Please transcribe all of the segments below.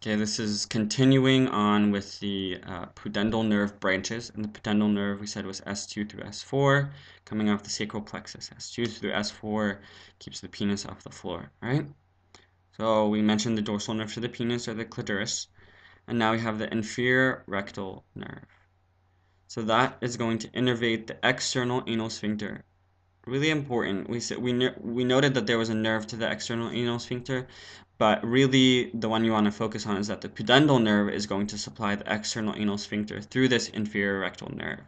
Okay, this is continuing on with the pudendal nerve branches. And the pudendal nerve, we said, was S2 through S4, coming off the sacral plexus. S2 through S4 keeps the penis off the floor, right? So we mentioned the dorsal nerve to the penis, or the clitoris. And now we have the inferior rectal nerve. So that is going to innervate the external anal sphincter. Really important. We noted that there was a nerve to the external anal sphincter, but really the one you want to focus on is that the pudendal nerve is going to supply the external anal sphincter through this inferior rectal nerve.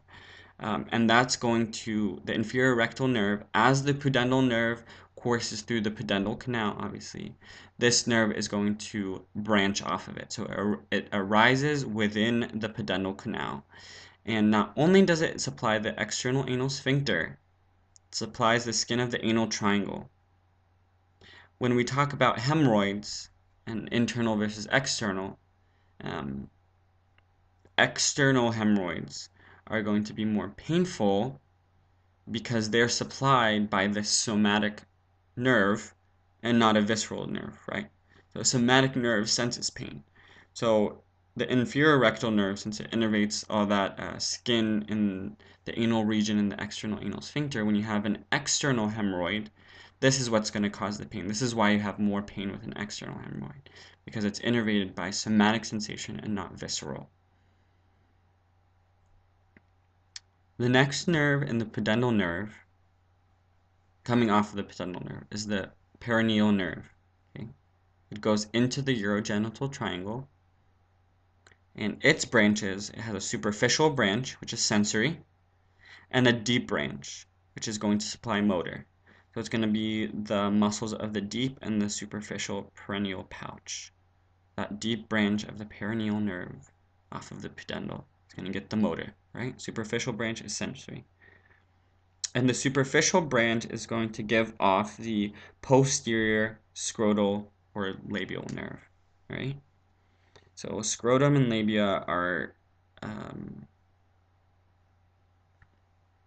And that's going to, the inferior rectal nerve, as the pudendal nerve courses through the pudendal canal, obviously, this nerve is going to branch off of it. So it arises within the pudendal canal. And not only does it supply the external anal sphincter, it supplies the skin of the anal triangle. When we talk about hemorrhoids and internal versus external, external hemorrhoids are going to be more painful because they're supplied by the somatic nerve and not a visceral nerve, right? So a somatic nerve senses pain. So the inferior rectal nerve, since it innervates all that skin in the anal region and the external anal sphincter, when you have an external hemorrhoid, this is what's going to cause the pain. This is why you have more pain with an external hemorrhoid, because it's innervated by somatic sensation and not visceral. The next nerve in the pudendal nerve, coming off of the pudendal nerve, is the perineal nerve. Okay? It goes into the urogenital triangle, and its branches, it has a superficial branch, which is sensory, and a deep branch, which is going to supply motor. So it's going to be the muscles of the deep and the superficial perineal pouch. That deep branch of the perineal nerve off of the pudendal is going to get the motor, right? Superficial branch is sensory. And the superficial branch is going to give off the posterior scrotal or labial nerve, right? So scrotum and labia are,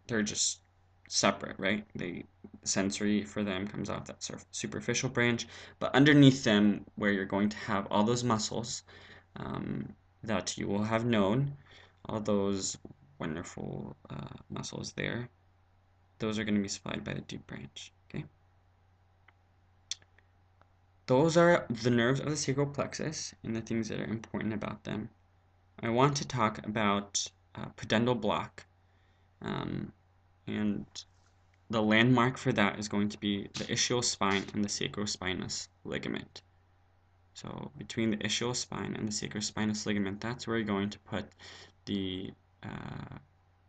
they're just separate, right? Sensory for them comes off that superficial branch, but underneath them, where you're going to have all those muscles that you will have known, all those wonderful muscles there, those are going to be supplied by the deep branch, okay? Those are the nerves of the sacral plexus and the things that are important about them. I want to talk about pudendal block, and the landmark for that is going to be the ischial spine and the sacrospinous ligament. So between the ischial spine and the sacrospinous ligament, that's where you're going to put the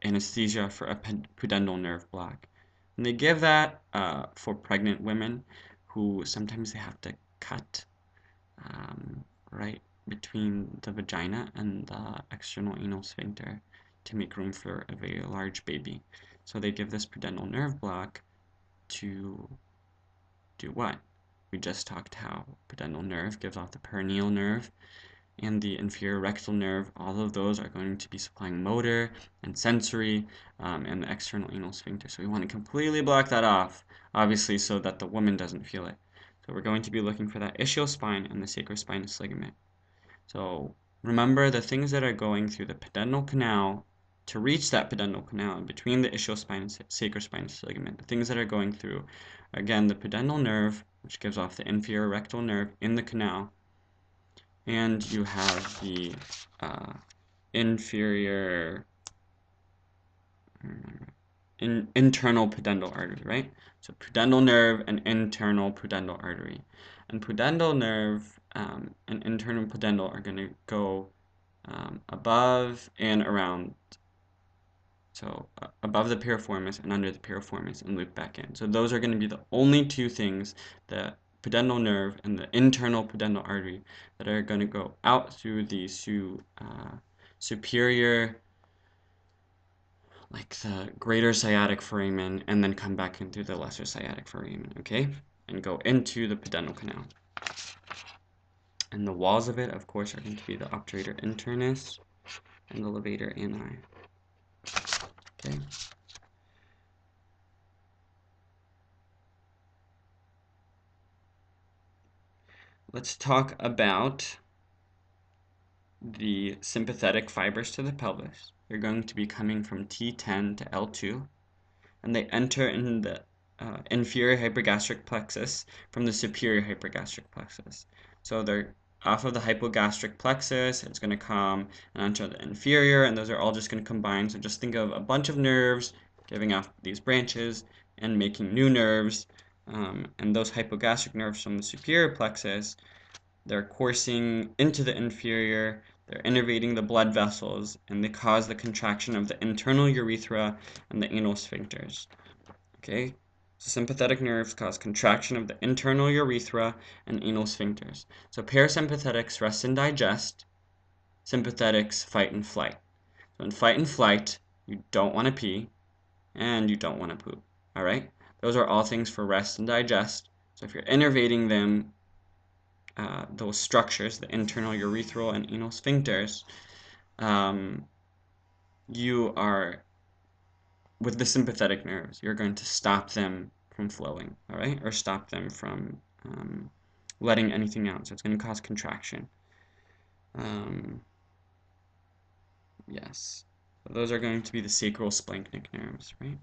anesthesia for a pudendal nerve block. And they give that for pregnant women who sometimes they have to cut right between the vagina and the external anal sphincter to make room for a very large baby. So they give this pudendal nerve block to do what? We just talked how pudendal nerve gives off the perineal nerve and the inferior rectal nerve. All of those are going to be supplying motor and sensory and the external anal sphincter. So we want to completely block that off, obviously, so that the woman doesn't feel it. So we're going to be looking for that ischial spine and the sacrospinous ligament. So remember the things that are going through the pudendal canal to reach that pudendal canal between the ischial spine and sacrospinous ligament. The things that are going through, again, the pudendal nerve, which gives off the inferior rectal nerve in the canal, and you have the inferior internal pudendal artery, right? So pudendal nerve and internal pudendal artery. And pudendal nerve and internal pudendal are going to go above and around. So above the piriformis and under the piriformis and loop back in. So those are going to be the only two things, the pudendal nerve and the internal pudendal artery, that are going to go out through the superior, like the greater sciatic foramen, and then come back in through the lesser sciatic foramen, okay? And go into the pudendal canal. And the walls of it, of course, are going to be the obturator internus and the levator ani. Okay. Let's talk about the sympathetic fibers to the pelvis. They're going to be coming from T10 to L2, and they enter in the inferior hypergastric plexus from the superior hypergastric plexus. So they're off of the hypogastric plexus, it's going to come and enter the inferior, and those are all just going to combine. So just think of a bunch of nerves giving off these branches and making new nerves. And those hypogastric nerves from the superior plexus, they're coursing into the inferior, they're innervating the blood vessels, and they cause the contraction of the internal urethra and the anal sphincters. Okay, so sympathetic nerves cause contraction of the internal urethra and anal sphincters. So parasympathetics rest and digest, sympathetics fight and flight. So in fight and flight, you don't want to pee and you don't want to poop. All right, those are all things for rest and digest. So if you're innervating them, those structures, the internal urethral and anal sphincters, you are, with the sympathetic nerves, you're going to stop them from flowing, all right? Or stop them from letting anything out. So it's going to cause contraction. Yes. So those are going to be the sacral splanchnic nerves, right?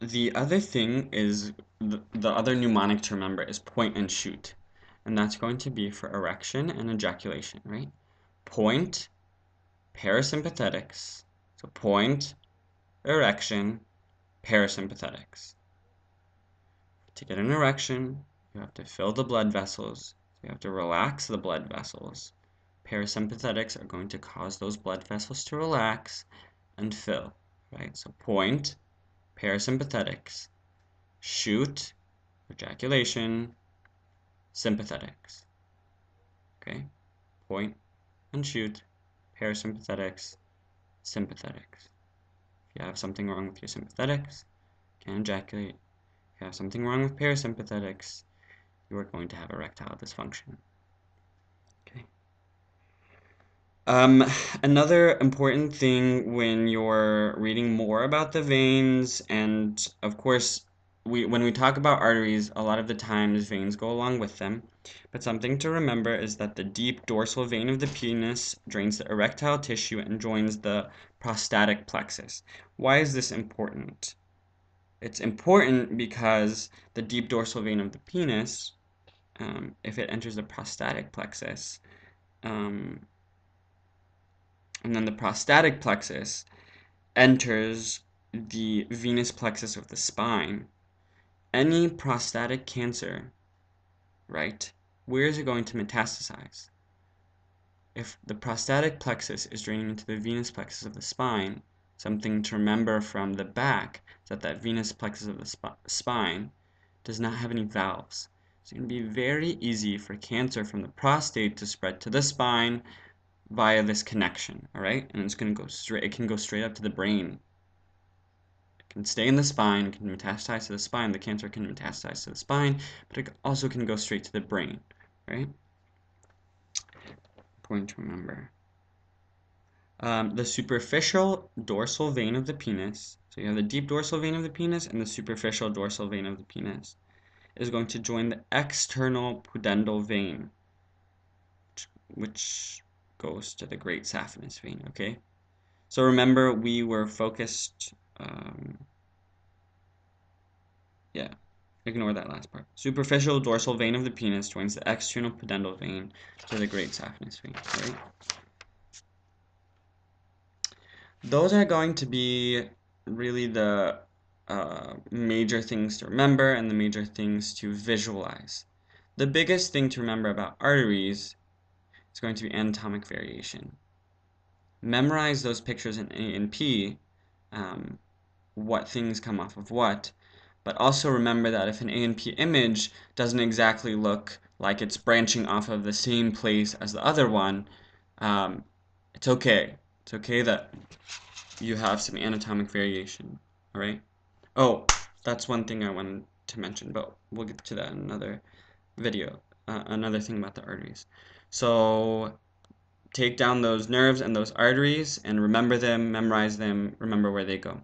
The other thing is, the other mnemonic to remember is point and shoot. And that's going to be for erection and ejaculation, right? Point, parasympathetics. So point, erection, parasympathetics. To get an erection, you have to fill the blood vessels. So you have to relax the blood vessels. Parasympathetics are going to cause those blood vessels to relax and fill, right? So point, parasympathetics. Shoot, ejaculation, sympathetics. Okay? Point and shoot, parasympathetics, sympathetics. If you have something wrong with your sympathetics, you can't ejaculate. If you have something wrong with parasympathetics, you are going to have erectile dysfunction. Okay. Another important thing when you're reading more about the veins, and of course, when we talk about arteries, a lot of the times veins go along with them. But something to remember is that the deep dorsal vein of the penis drains the erectile tissue and joins the prostatic plexus. Why is this important? It's important because the deep dorsal vein of the penis, if it enters the prostatic plexus, and then the prostatic plexus enters the venous plexus of the spine, any prostatic cancer, right, where is it going to metastasize? If the prostatic plexus is draining into the venous plexus of the spine, something to remember from the back is that that venous plexus of the spine does not have any valves. So it can be very easy for cancer from the prostate to spread to the spine via this connection, all right? And it's going to go straight, it can go straight up to the brain. It can stay in the spine, it can metastasize to the spine, the cancer can metastasize to the spine, but it also can go straight to the brain, right? Point to remember. The superficial dorsal vein of the penis, so you have the deep dorsal vein of the penis and the superficial dorsal vein of the penis, is going to join the external pudendal vein, which goes to the great saphenous vein, okay? So remember, we were focused, ignore that last part. Superficial dorsal vein of the penis joins the external pudendal vein to the great saphenous vein, right? Those are going to be really the major things to remember and the major things to visualize. The biggest thing to remember about arteries is going to be anatomic variation. Memorize those pictures in A and P, what things come off of what, but also remember that if an A and P image doesn't exactly look like it's branching off of the same place as the other one, it's okay. It's okay that you have some anatomic variation, all right? Oh, that's one thing I wanted to mention, but we'll get to that in another video, another thing about the arteries. So take down those nerves and those arteries and remember them, memorize them, remember where they go.